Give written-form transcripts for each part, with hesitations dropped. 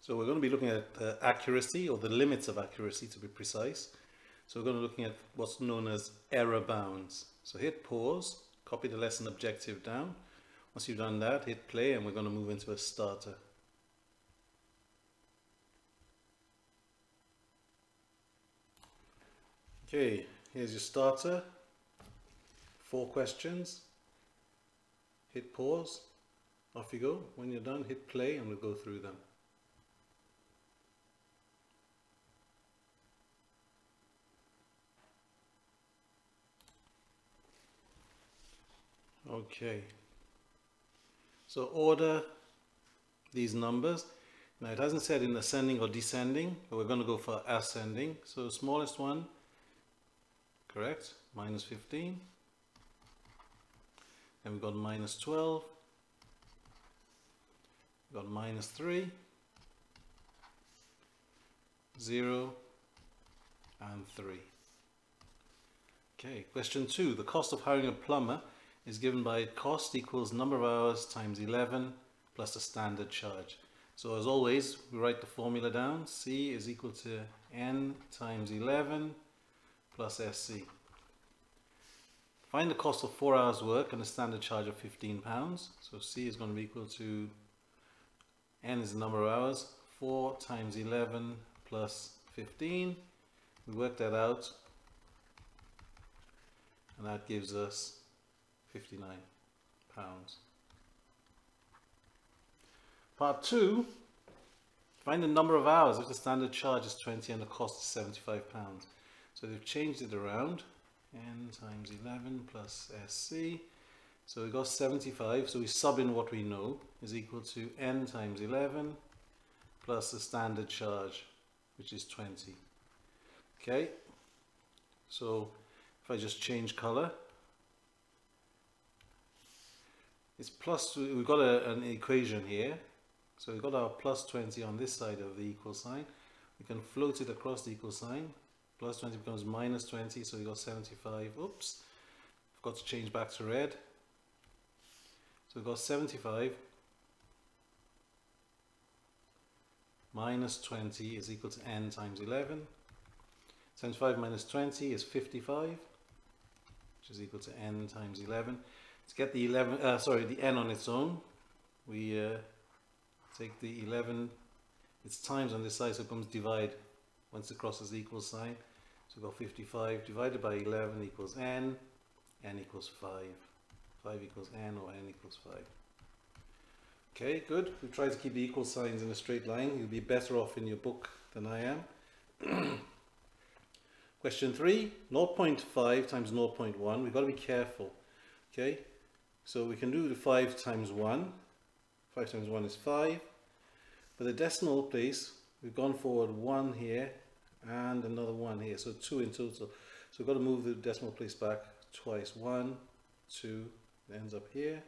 So we're going to be looking at accuracy, or the limits of accuracy to be precise. So we're going to be looking at what's known as error bounds. So hit pause, copy the lesson objective down. Once you've done that, hit play, and we're going to move into a starter. Okay, here's your starter. 4 questions. Hit pause, off you go. When you're done, hit play, and we'll go through them. Okay, so order these numbers. Now it hasn't said in ascending or descending, but we're going to go for ascending. So smallest one, correct, minus 15. Then we've got minus 12. We've got minus 3, 0, and 3. Okay, question 2. The cost of hiring a plumber is given by cost equals number of hours times 11 plus the standard charge. So as always, we write the formula down. C is equal to N times 11 plus SC. Find the cost of 4 hours work and a standard charge of £15. So C is going to be equal to, N is the number of hours, 4 times 11 plus 15. We work that out, and that gives us £59. Part 2, find the number of hours if the standard charge is 20 and the cost is £75. So they've changed it around, N times 11 plus SC. So we got 75, so we sub in what we know is equal to N times 11 plus the standard charge, which is 20. Okay, so if I just change color, it's plus, we've got an equation here. So we've got our plus 20 on this side of the equal sign. We can float it across the equal sign. Plus 20 becomes minus 20, so we got 75. Oops, forgot to change back to red. So we've got 75 minus 20 is equal to N times 11. 75 minus 20 is 55, which is equal to N times 11. To get the the N on its own, we take the 11, it's times on this side, so it becomes divide once it crosses the equal sign. So we've got 55 divided by 11 equals N equals 5. 5 equals N, or N equals 5. Okay, good. We try to keep the equal signs in a straight line. You'll be better off in your book than I am. Question 3, 0.5 times 0.1. We've got to be careful. Okay, so we can do the 5 times 1. 5 times 1 is 5. For the decimal place, we've gone forward 1 here and another 1 here, so 2 in total. So we've got to move the decimal place back twice. 1, 2, it ends up here.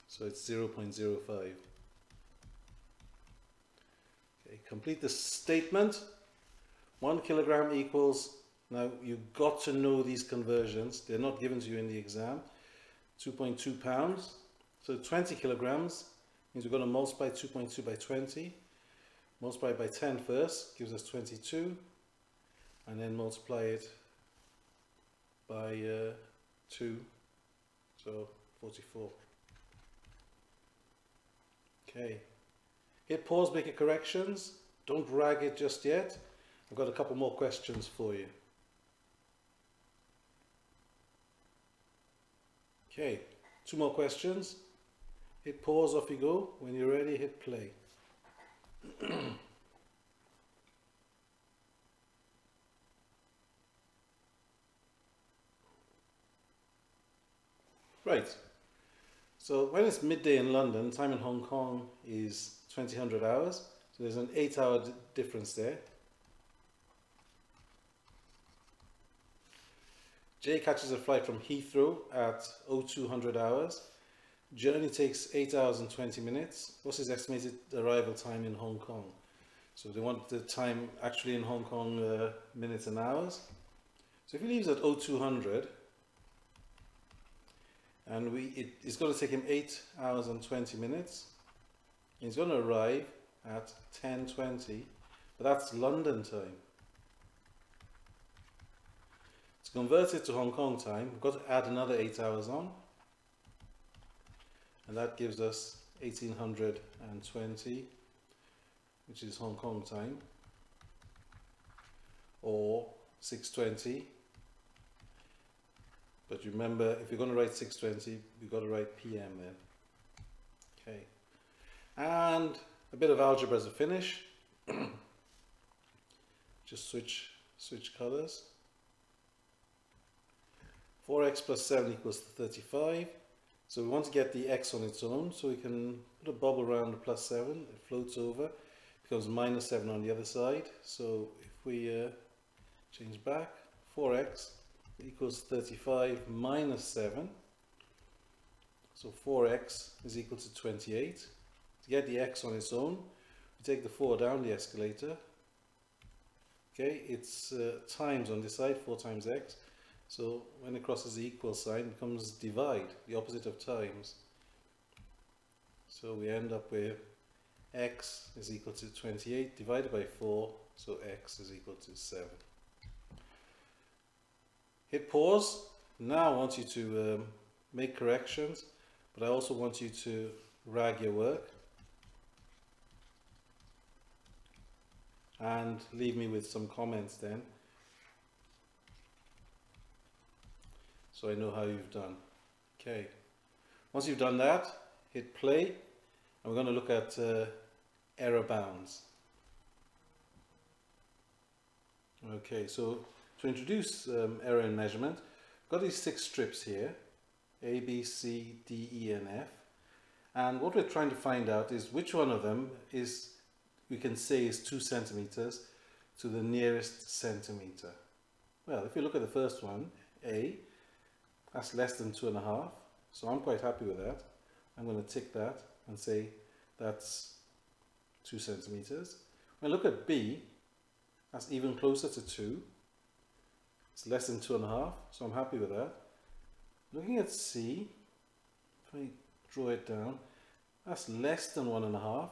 So it's 0.05. Okay, complete the statement. 1 kilogram equals, now you've got to know these conversions. They're not given to you in the exam. 2.2 pounds. So 20 kilograms means we're going to multiply 2.2 by 20. Multiply by 10 first, gives us 22. And then multiply it by 2, so 44. Okay. Hit pause, make your corrections. Don't drag it just yet. I've got a couple more questions for you. Okay, 2 more questions. Hit pause, off you go. When you're ready, hit play. Right, so when it's midday in London, time in Hong Kong is 2000 hours. So there's an 8-hour difference there. Jay catches a flight from Heathrow at 0200 hours. Journey takes 8 hours and 20 minutes. What's his estimated arrival time in Hong Kong? So they want the time actually in Hong Kong minutes and hours. So if he leaves at 0200, and it's going to take him 8 hours and 20 minutes. He's going to arrive at 10:20, but that's London time. To convert it to Hong Kong time, we've got to add another 8 hours on, and that gives us 1820, which is Hong Kong time, or 6:20. But remember, if you're going to write 6:20, you've got to write PM then. Okay. And a bit of algebra as a finish. Just switch colors. 4x plus 7 equals 35. So we want to get the x on its own, so we can put a bubble around the plus 7. It floats over, becomes minus 7 on the other side. So if we change back, 4x equals 35 minus 7. So 4x is equal to 28. To get the x on its own, we take the 4 down the escalator. Okay, it's times on this side, 4 times x. So when it crosses the equal sign, it becomes divide, the opposite of times. So we end up with x is equal to 28 divided by 4, so x is equal to 7. Hit pause. Now I want you to make corrections, but I also want you to rag your work and leave me with some comments then, so I know how you've done. Okay, once you've done that, hit play, and we're going to look at error bounds. Okay, so to introduce error in measurement, I've got these 6 strips here, A, B, C, D, E, and F, and what we're trying to find out is which one of them is, we can say, is 2 centimeters to the nearest centimeter. Well, if you look at the first one, A, that's less than 2.5, so I'm quite happy with that. I'm going to tick that and say that's 2 centimeters. When I look at B, that's even closer to 2. It's less than 2.5, so I'm happy with that. Looking at C, if I draw it down, that's less than 1.5,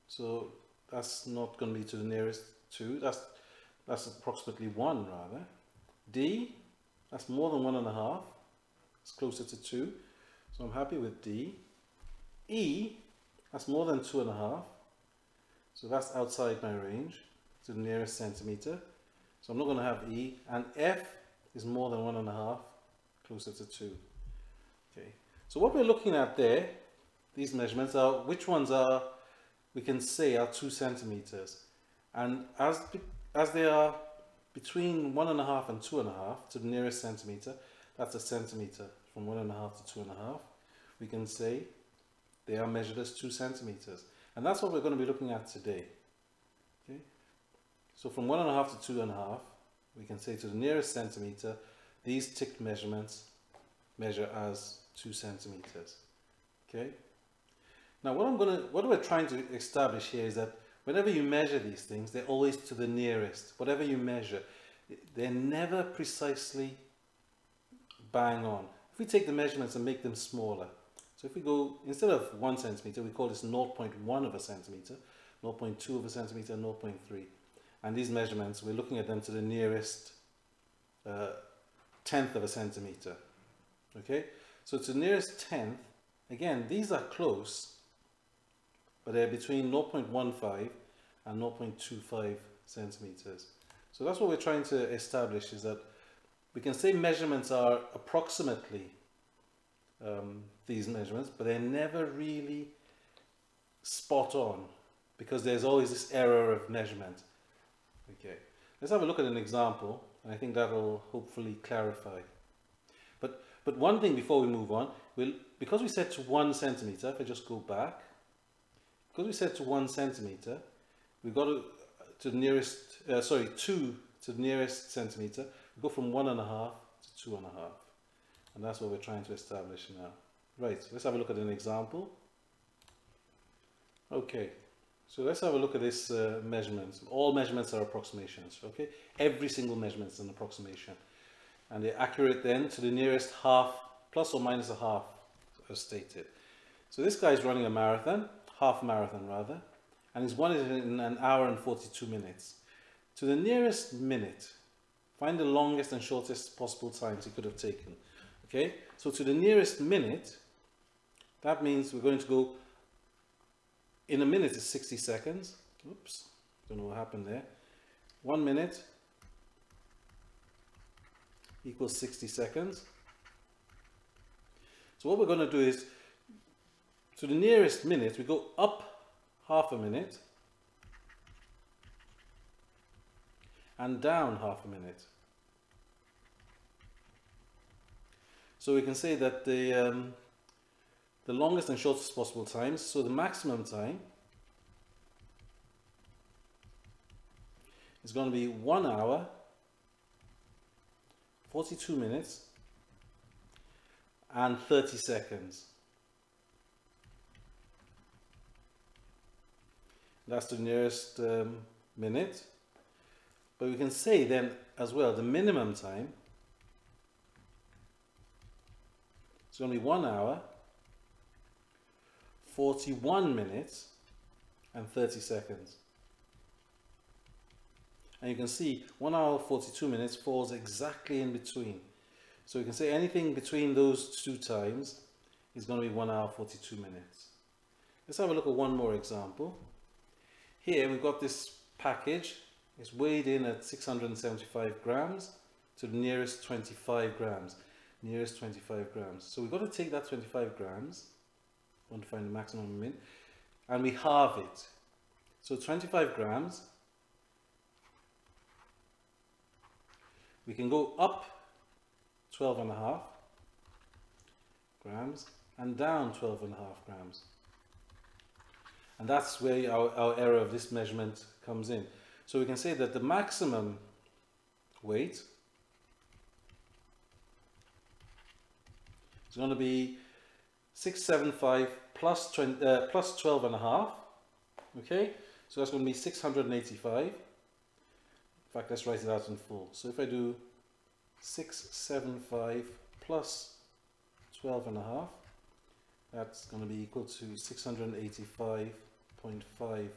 so that's not going to be to the nearest 2. That's approximately 1 rather. D, that's more than 1.5. It's closer to 2, so I'm happy with D. E, that's more than 2.5, so that's outside my range to the nearest centimeter, so I'm not going to have E. And F is more than 1.5, closer to 2. Okay, so what we're looking at there, these measurements are which ones are, we can say, are 2 centimeters, and as they are between 1.5 and 2.5 to the nearest centimeter, that's a centimeter. From 1.5 to 2.5, we can say they are measured as 2 centimeters, and that's what we're going to be looking at today. Okay, so from 1.5 to 2.5, we can say to the nearest centimeter, these ticked measurements measure as 2 centimeters. Okay. Now what we're trying to establish here is that whenever you measure these things, they're always to the nearest. Whatever you measure, they're never precisely bang on. If we take the measurements and make them smaller, so if we go, instead of 1 centimeter, we call this 0.1 of a centimeter, 0.2 of a centimeter, 0.3. And these measurements, we're looking at them to the nearest 10th of a centimeter. Okay, so to the nearest 10th, again, these are close, but they're between 0.15 and 0.25 centimeters. So that's what we're trying to establish, is that we can say measurements are approximately these measurements, but they're never really spot on, because there's always this error of measurement. Okay, let's have a look at an example, and I think that will hopefully clarify. But one thing before we move on, because we said to 1 centimeter, if I just go back, because we said to 1 centimeter, we've got to the nearest, 2 to the nearest centimeter, we go from 1.5 to 2.5. And that's what we're trying to establish now. Right, so let's have a look at an example. Okay, so let's have a look at this measurement. All measurements are approximations, okay? Every single measurement is an approximation. And they're accurate then to the nearest half, plus or minus a half, as stated. So this guy is running a marathon, half marathon rather, and he's won it in an hour and 42 minutes. To the nearest minute, find the longest and shortest possible times he could have taken. Okay, so to the nearest minute, that means we're going to go, in a minute is 60 seconds. Oops, don't know what happened there. 1 minute equals 60 seconds. So what we're going to do is, to the nearest minute, we go up half a minute and down half a minute. So we can say that the longest and shortest possible times, so the maximum time is going to be 1 hour, 42 minutes and 30 seconds. That's the nearest minute. But we can say then as well, the minimum time is going to be 1 hour, 41 minutes and 30 seconds. And you can see 1 hour 42 minutes falls exactly in between. So we can say anything between those two times is going to be 1 hour 42 minutes. Let's have a look at one more example. Here we've got this package. It's weighed in at 675 grams to the nearest 25 grams. Nearest 25 grams. So we've got to take that 25 grams. I want to find the maximum min, and we halve it. So 25 grams, we can go up 12.5 grams and down 12.5 grams. And that's where our error of this measurement comes in. So we can say that the maximum weight is going to be 675 plus 12.5. Okay, so that's going to be 685. In fact, let's write it out in full. So if I do 675 plus 12.5, that's going to be equal to 685.5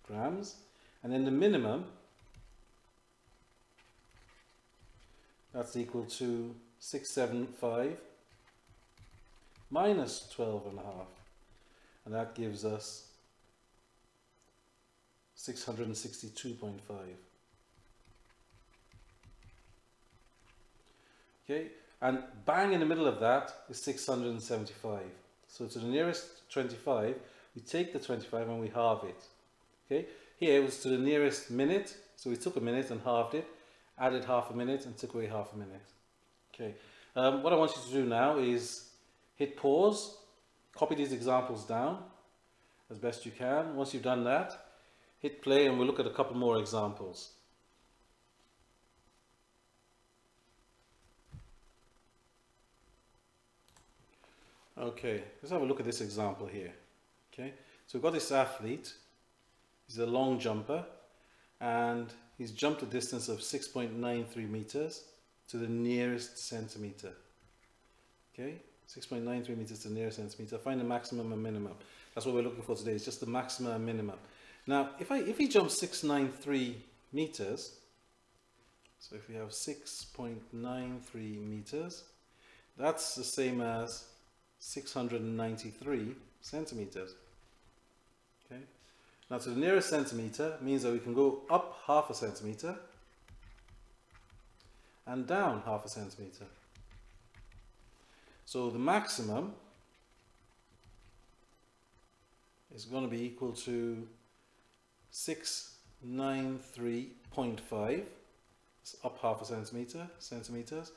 grams. And then the minimum, that's equal to 675 minus 12.5. And that gives us 662.5. Okay, and bang in the middle of that is 675. So to the nearest 25, we take the 25 and we halve it. Okay, here it was to the nearest minute, so we took a minute and halved it, added half a minute and took away half a minute. Okay, what I want you to do now is hit pause, copy these examples down as best you can. Once you've done that, hit play and we'll look at a couple more examples. Okay, let's have a look at this example here. Okay, so we've got this athlete. He's a long jumper and he's jumped a distance of 6.93 meters to the nearest centimeter. Okay, 6.93 meters to the nearest centimeter. Find the maximum and minimum. That's what we're looking for today. It's just the maximum and minimum. Now, if he jumps 693 meters, so if we have 6.93 meters, that's the same as 693 centimeters. Okay. Now to the nearest centimeter means that we can go up half a centimeter and down half a centimeter. So the maximum is going to be equal to 693.5. It's up half a centimeters.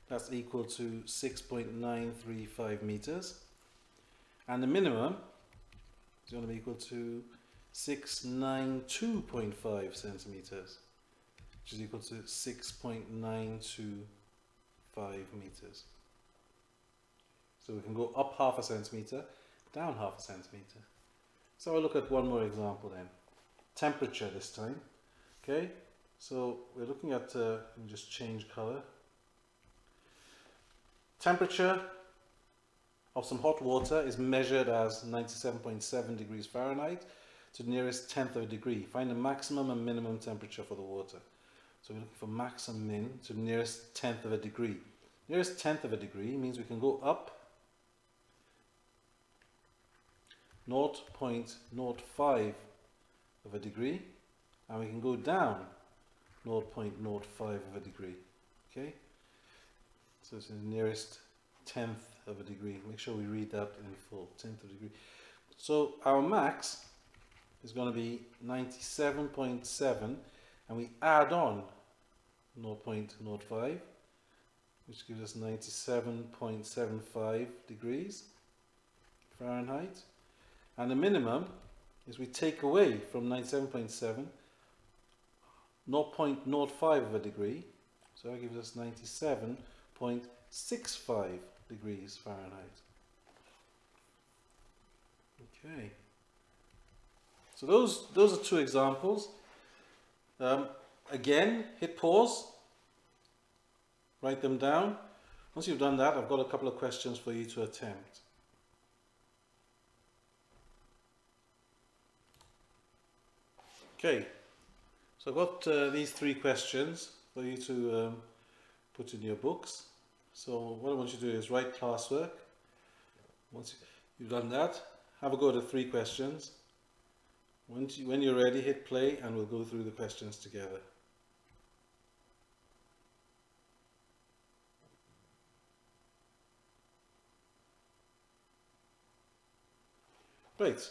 That's equal to 6.935 meters. And the minimum is going to be equal to 692.5 centimeters, which is equal to 6.925 meters. So we can go up half a centimeter, down half a centimeter. So I'll look at one more example then. Temperature this time. Okay, so we're looking at, let me just change color. Temperature of some hot water is measured as 97.7 degrees Fahrenheit to the nearest tenth of a degree. Find the maximum and minimum temperature for the water. So we're looking for max and min to the nearest tenth of a degree. Nearest tenth of a degree means we can go up 0.05 of a degree, and we can go down 0.05 of a degree. Okay, so it's the nearest tenth of a degree. Make sure we read that in full. Tenth of a degree. So our max is going to be 97.7, and we add on 0.05, which gives us 97.75 degrees Fahrenheit. And the minimum is we take away from 97.7 0.05 of a degree, so that gives us 97.65 degrees Fahrenheit. Okay, so those are two examples. Again, hit pause, write them down. Once you've done that, I've got a couple of questions for you to attempt. Okay, so I've got these three questions for you to put in your books. So what I want you to do is write classwork. Once you've done that, have a go at the three questions. When you're ready, hit play and we'll go through the questions together. Right,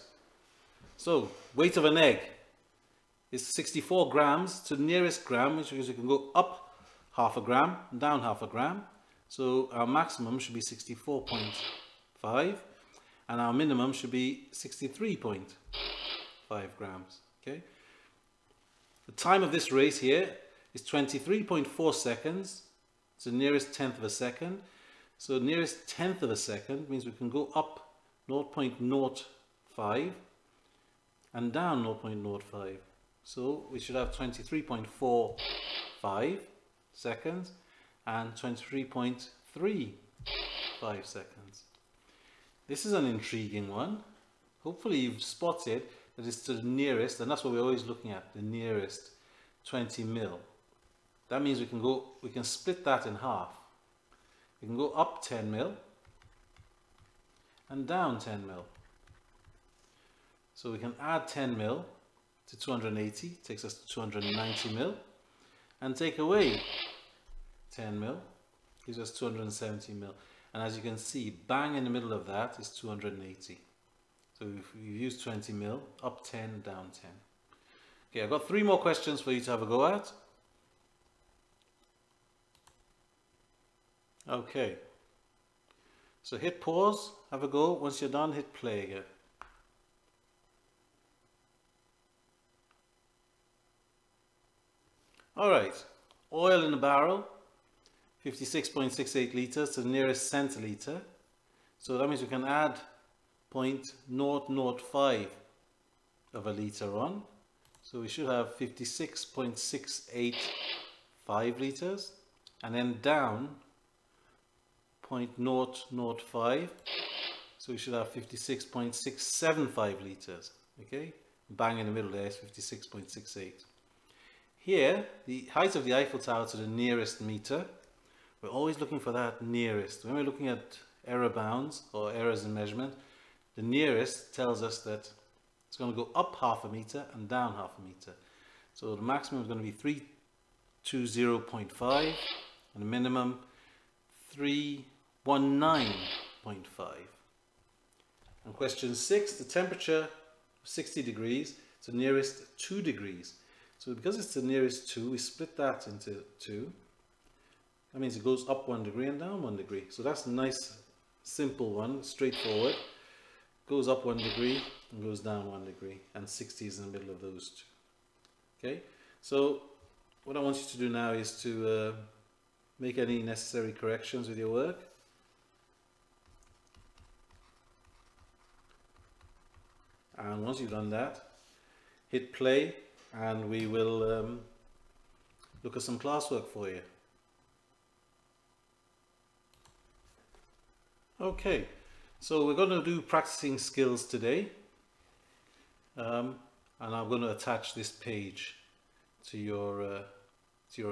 so weight of an egg is 64 grams to the nearest gram, which means you can go up half a gram and down half a gram. So our maximum should be 64.5 and our minimum should be 63.5 grams. Okay. The time of this race here is 23.4 seconds. It's the nearest tenth of a second. So the nearest tenth of a second means we can go up 0.05 and down 0.05. So we should have 23.45 seconds and 23.35 seconds. This is an intriguing one. Hopefully you've spotted that it's to the nearest, and that's what we're always looking at, the nearest 20 mil. That means we can split that in half. We can go up 10 mil and down 10 mil. So we can add 10 mil to 280, takes us to 290 mil, and take away 10 mil, gives us 270 mil. And as you can see, bang in the middle of that is 280. So if we've used 20 mil, up 10, down 10. Okay, I've got three more questions for you to have a go at. Okay, so hit pause, have a go. Once you're done, hit play again. Alright, oil in a barrel, 56.68 litres to the nearest centiliter. So that means we can add 0.005 of a litre on. So we should have 56.685 litres, and then down 0.005. So we should have 56.675 litres. Okay, bang in the middle there is 56.68. Here, the height of the Eiffel Tower to the nearest meter, we're always looking for that nearest. When we're looking at error bounds or errors in measurement, the nearest tells us that it's going to go up half a meter and down half a meter. So the maximum is going to be 320.5 and the minimum 319.5. And question 6, the temperature of 60 degrees to the nearest 2 degrees. So because it's the nearest 2, we split that into 2. That means it goes up 1 degree and down 1 degree. So that's a nice, simple one, straightforward. Goes up 1 degree and goes down 1 degree. And 60 is in the middle of those two. Okay, so what I want you to do now is to make any necessary corrections with your work. And once you've done that, hit play. And we will look at some classwork for you. Okay, So we're going to do practicing skills today, and I'm going to attach this page to your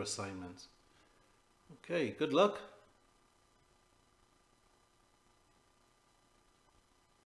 assignment. Okay, good luck.